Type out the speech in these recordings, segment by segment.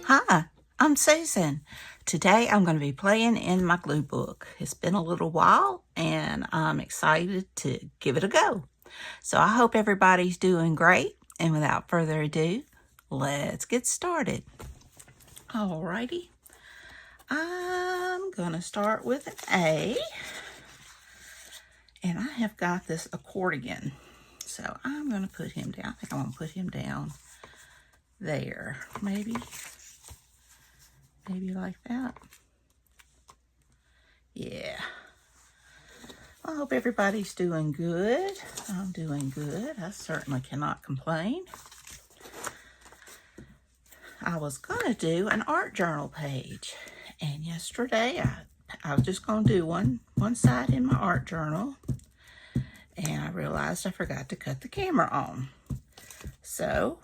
Hi, I'm Susan. Today I'm going to be playing in my glue book. It's been a little while and I'm excited to give it a go. So I hope everybody's doing great, and without further ado, let's get started. Alrighty, I'm going to start with an A, and I have got this accordion. So I'm going to put him down. I think I'm going to put him down there, maybe like that. Yeah. I hope everybody's doing good. I'm doing good. I certainly cannot complain. I was going to do an art journal page, and yesterday I was just going to do one side in my art journal, and I realized I forgot to cut the camera on. So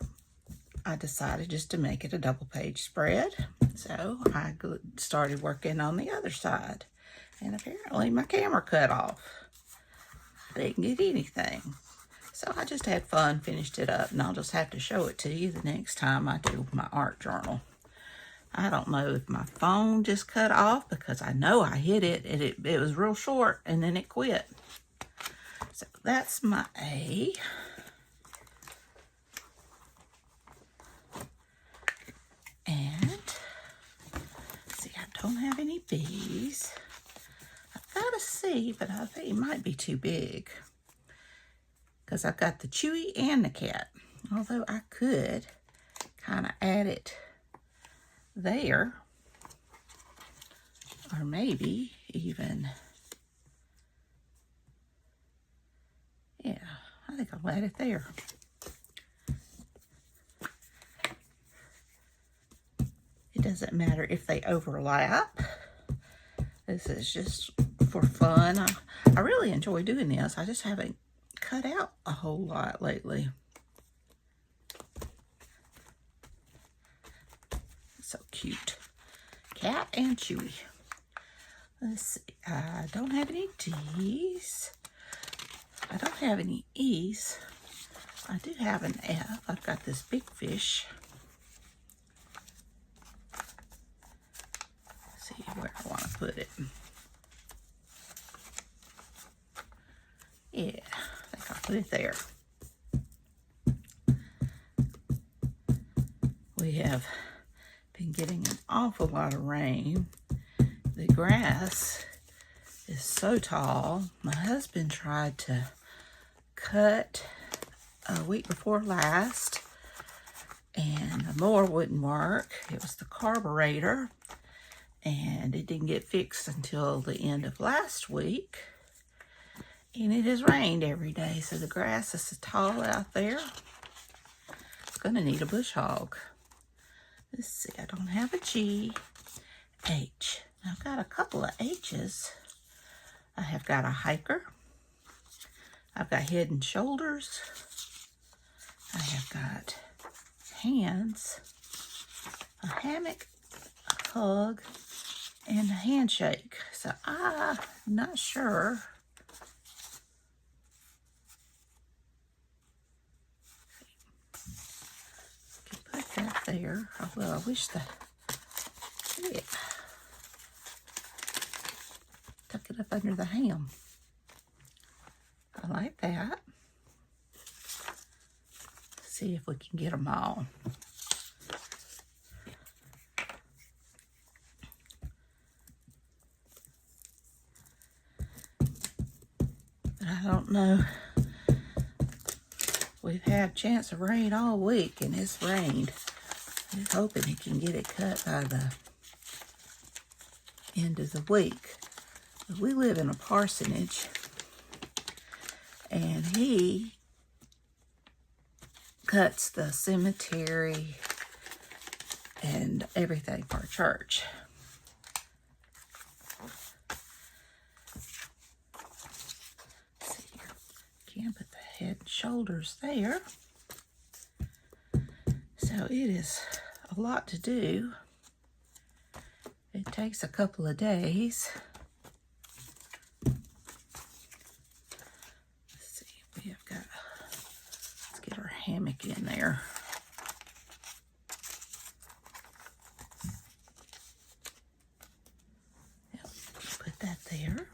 I decided just to make it a double page spread. So I started working on the other side, and apparently my camera cut off. I didn't get anything. So I just had fun, finished it up, and I'll just have to show it to you the next time I do my art journal. I don't know if my phone just cut off, because I know I hit it and it was real short and then it quit. So that's my A. And see, I don't have any B's. I've got a C, but I think it might be too big, because I've got the Chewy and the cat. Although I could kind of add it there, or maybe even, yeah, I think I'll add it there. It doesn't matter if they overlap. This is just for fun. I really enjoy doing this. I just haven't cut out a whole lot lately. So cute. Cat and Chewy. Let's see. I don't have any D's. I don't have any E's. I do have an F. I've got this big fish. Let's see where I want to put it. Yeah, I think I'll put it there. We have been getting an awful lot of rain. The grass is so tall. My husband tried to cut a week before last, and the mower wouldn't work. It was the carburetor, and it didn't get fixed until the end of last week. And it has rained every day, so the grass is so tall out there. It's going to need a bush hog. Let's see, I don't have a G. H. I've got a couple of H's. I have got a hiker. I've got head and shoulders. I have got hands, a hammock, a hug, and a handshake. So I'm not sure. I can put that there. Well, I wish that, yeah. Tuck it up under the ham. I like that. See if we can get them all. But I don't know. We've had a chance of rain all week, and it's rained. I'm hoping he can get it cut by the end of the week. We live in a parsonage, and he cuts the cemetery and everything for our church. Let's see here. Can't put the head and shoulders there. So it is a lot to do. It takes a couple of days. Let's get our hammock in there. there.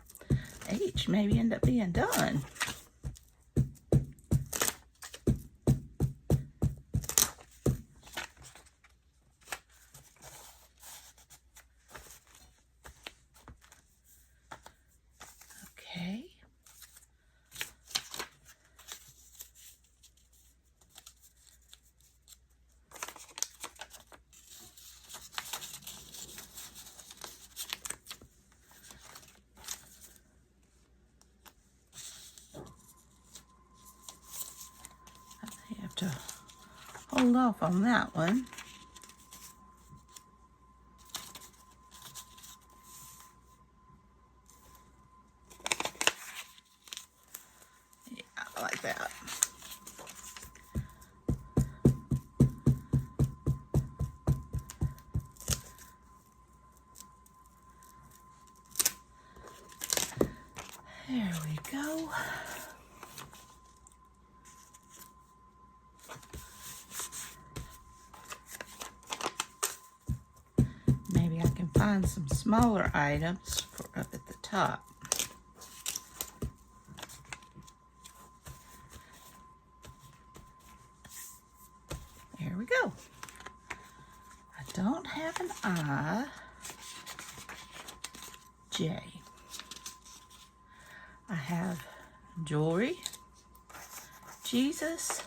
H maybe end up being done. Okay. I have to hold off on that one. Yeah, I like that. There we go. Maybe I can find some smaller items for up at the top. There we go. I don't have an I, J. I have jewelry, Jesus,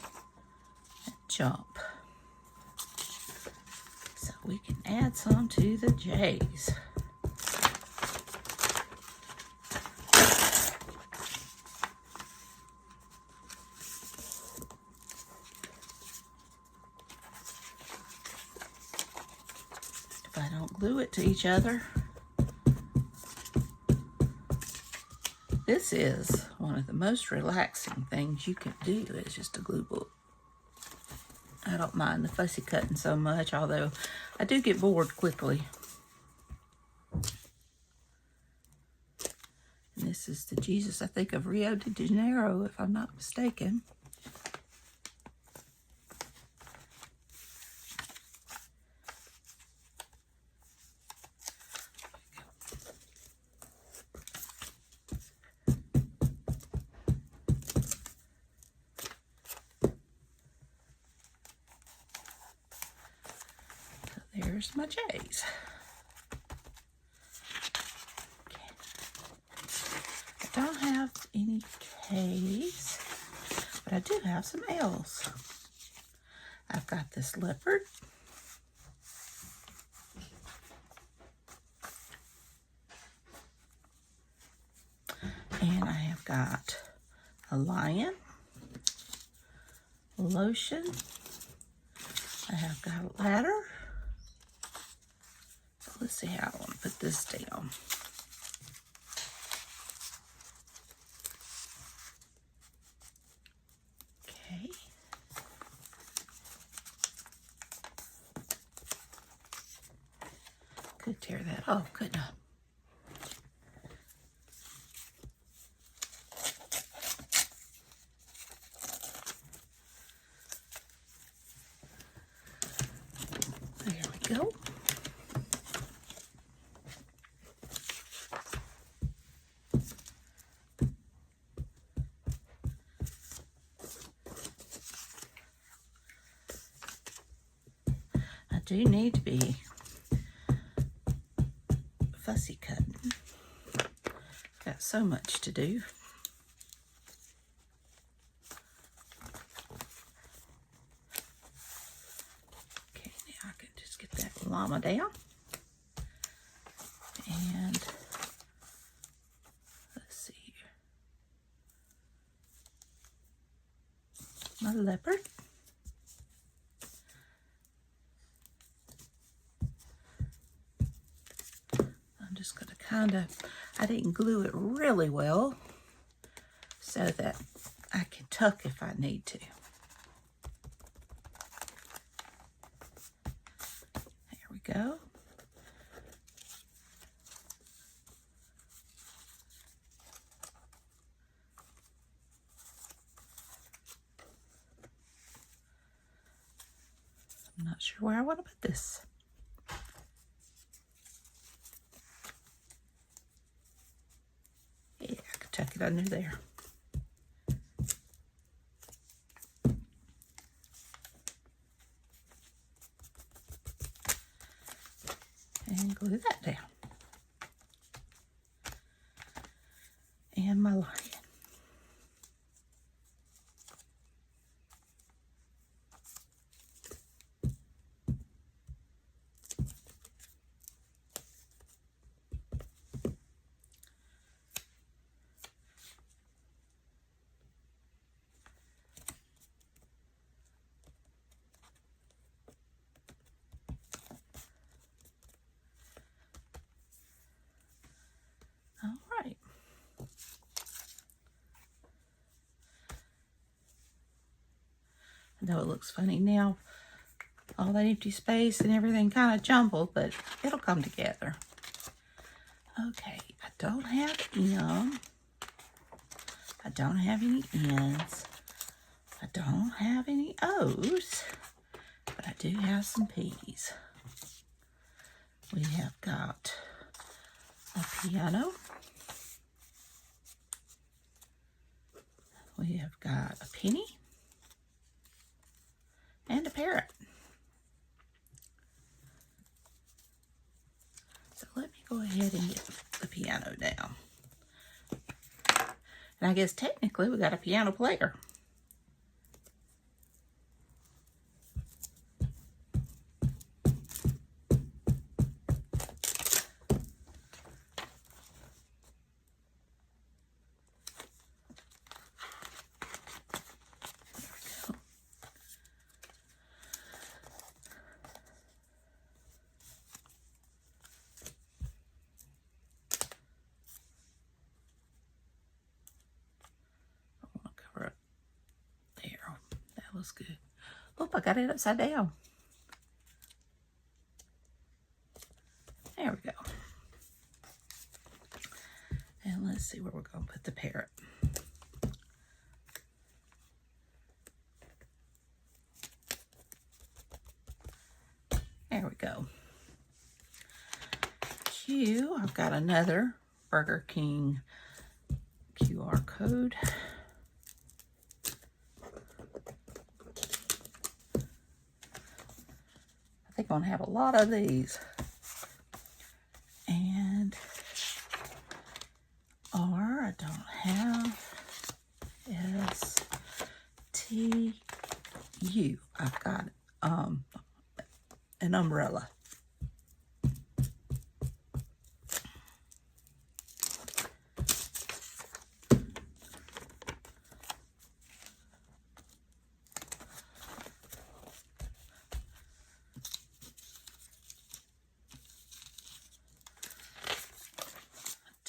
and jump. So we can add some to the J's. If I don't glue it to each other. This is one of the most relaxing things you can do, is just a glue book. I don't mind the fussy cutting so much, although I do get bored quickly. And this is the Jesus, I think, of Rio de Janeiro, if I'm not mistaken. There's my J's. Okay. I don't have any K's, but I do have some L's. I've got this leopard. And I have got a lion, lotion. I have got a ladder. Let's see how I want to put this down. Okay. Could tear that off, couldn't I? There we go. I do need to be fussy cutting. Got so much to do. Okay, now I can just get that llama down. And let's see here. My leopard. I'm just going to kind of, I didn't glue it really well so that I can tuck if I need to. There we go. I'm not sure where I want to put this. tuck it under there. And glue that down. And my lion. All right. I know it looks funny now, all that empty space and everything kind of jumbled, but it'll come together. Okay, I don't have M. I don't have any N's. I don't have any O's, but I do have some P's. We have got a piano. We have got a penny and a parrot. So let me go ahead and get the piano down. And I guess technically we got a piano player. Good. Oh, I got it upside down. There we go. And let's see where we're going to put the parrot. There we go. Q, I've got another Burger King QR code. I think I'm going to have a lot of these. And R, I don't have. S, T, U. I've got an umbrella.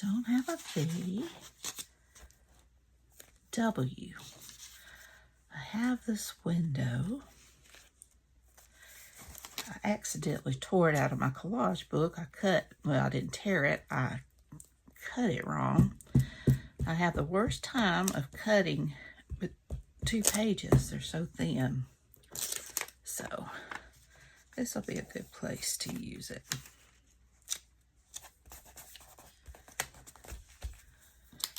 Don't have a V. W. I have this window. I accidentally tore it out of my collage book. I didn't tear it. I cut it wrong. I have the worst time of cutting with 2 pages. They're so thin. So this will be a good place to use it.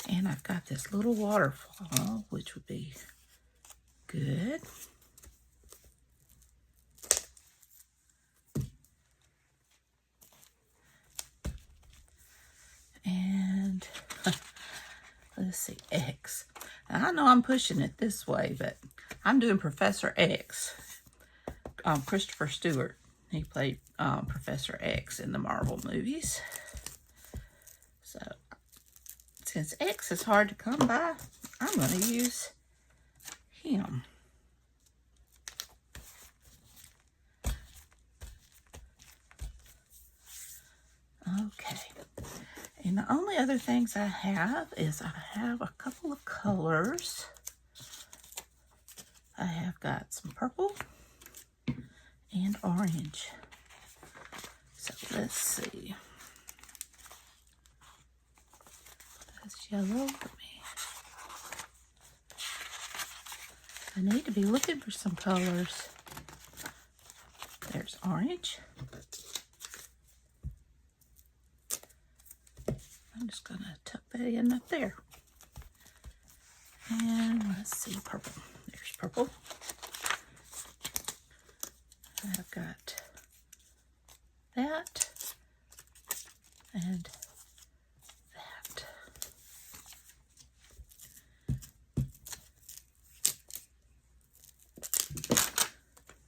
And I've got this little waterfall, which would be good. And let's see, X. Now, I know I'm pushing it this way, but I'm doing Professor X. Christopher Stewart. He played Professor X in the Marvel movies. So since X is hard to come by, I'm going to use him. Okay. And the only other things I have is I have a couple of colors. I have got some purple and orange. So let's see. That's yellow for me. I need to be looking for some colors. There's orange. I'm just going to tuck that in up there. And let's see, purple. There's purple. I've got that and that.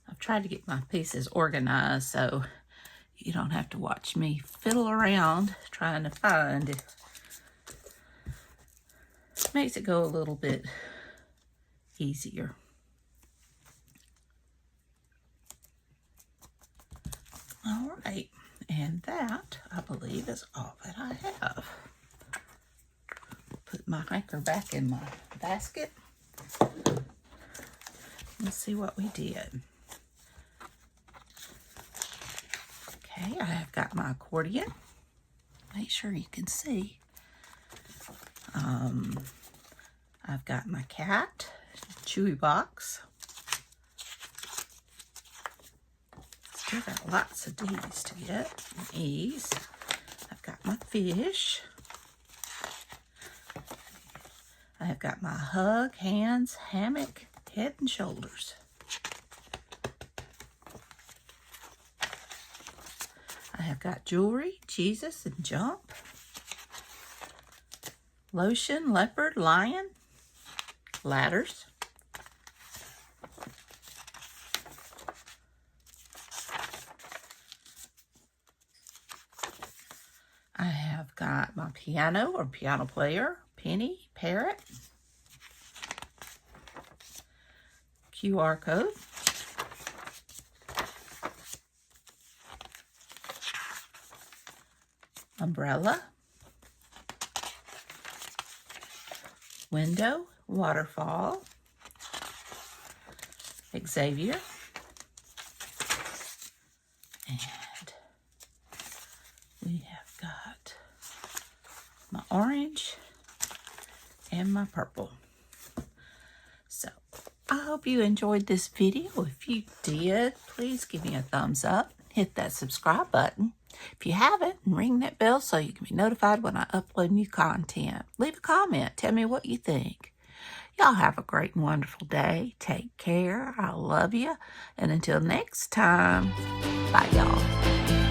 I've tried to get my pieces organized so you don't have to watch me fiddle around trying to find it. Makes it go a little bit easier. All right, and that, I believe, is all that I have. Put my anchor back in my basket. Let's see what we did. Okay, I have got my accordion. Make sure you can see. I've got my cat, chewy box. Still got lots of D's to get, and E's. I've got my fish. I have got my hug, hands, hammock, head and shoulders. I have got jewelry, Jesus and jump. Lotion, leopard, lion, ladders. I have got my piano or piano player, penny, parrot, QR code, umbrella, window, waterfall, Xavier, and we have got my orange and my purple. So I hope you enjoyed this video. If you did, please give me a thumbs up. Hit that subscribe button if you haven't, and ring that bell so you can be notified when I upload new content. Leave a comment. Tell me what you think. Y'all have a great and wonderful day. Take care. I love you. And until next time, bye, y'all.